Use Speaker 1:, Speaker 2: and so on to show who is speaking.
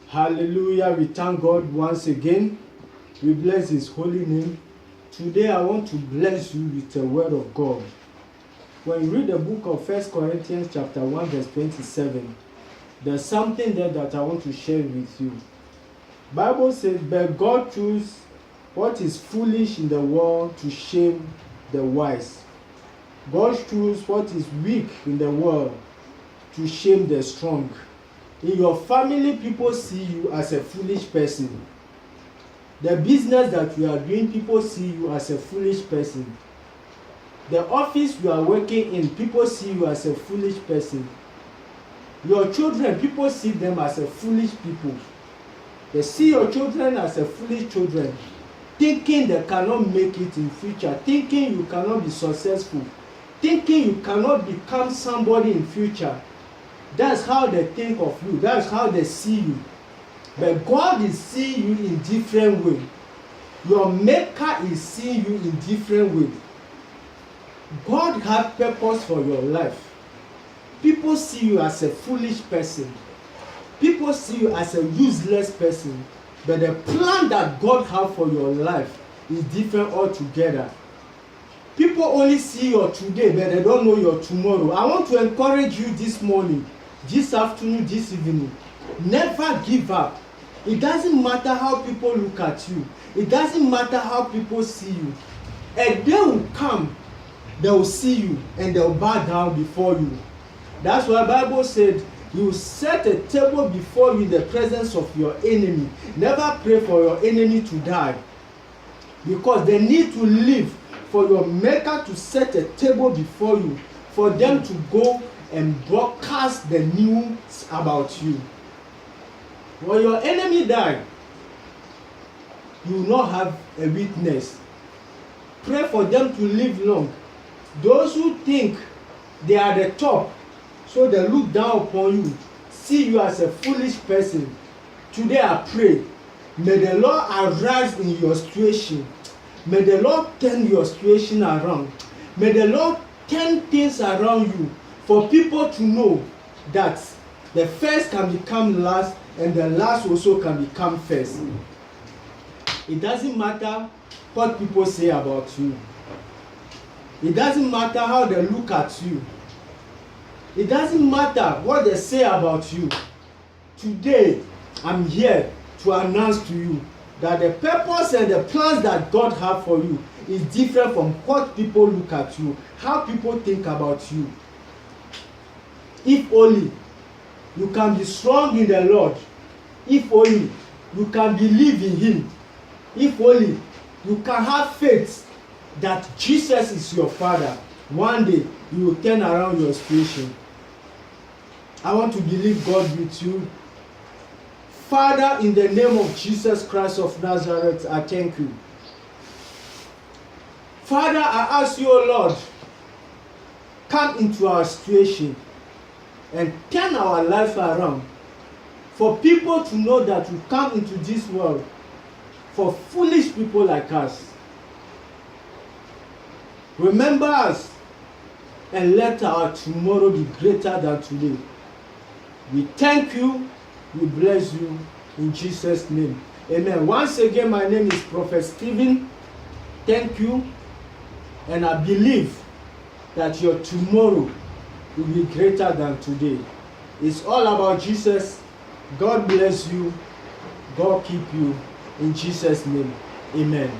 Speaker 1: Hallelujah. We thank God once again. We bless His holy name. Today I want to bless you with the word of God. When you read the book of 1 Corinthians chapter 1 verse 27, there's something there that I want to share with you. Bible says, but God chose what is foolish in the world to shame the wise. God chose what is weak in the world to shame the strong. In your family, people see you as a foolish person. The business that you are doing, people see you as a foolish person. The office you are working in, people see you as a foolish person. Your children, people see them as a foolish people. They see your children as a foolish children, thinking they cannot make it in future, thinking you cannot be successful, thinking you cannot become somebody in future. That's how they think of you. That's how they see you. But God is seeing you in different way. Your maker is seeing you in different way. God has purpose for your life. People see you as a foolish person. People see you as a useless person. But the plan that God has for your life is different altogether. People only see your today, but they don't know your tomorrow. I want to encourage you this morning, this afternoon, this evening. Never give up. It doesn't matter how people look at you. It doesn't matter how people see you. A day will come, they will see you and they will bow down before you. That's why the Bible said, you set a table before you in the presence of your enemy. Never pray for your enemy to die, because they need to live for your maker to set a table before you, for them to go and broadcast the news about you. When your enemy die, you will not have a witness. Pray for them to live long. Those who think they are the top, so they look down upon you, see you as a foolish person. Today I pray, may the Lord arise in your situation. May the Lord turn your situation around. May the Lord turn things around you for people to know that the first can become last and the last also can become first. It doesn't matter what people say about you. It doesn't matter how they look at you. It doesn't matter what they say about you. Today, I'm here to announce to you that the purpose and the plans that God has for you is different from what people look at you, how people think about you. If only you can be strong in the Lord, if only you can believe in Him, if only you can have faith that Jesus is your Father, one day you will turn around your situation. I want to believe God with you. Father, in the name of Jesus Christ of Nazareth, I thank you. Father, I ask you, O Lord, come into our situation and turn our life around, for people to know that we come into this world for foolish people like us. Remember us and let our tomorrow be greater than today. We thank you, we bless you in Jesus' name. Amen. Once again, my name is Prophet Stephen. Thank you, and I believe that your tomorrow will be greater than today. It's all about Jesus. God bless you. God keep you. In Jesus' name, amen.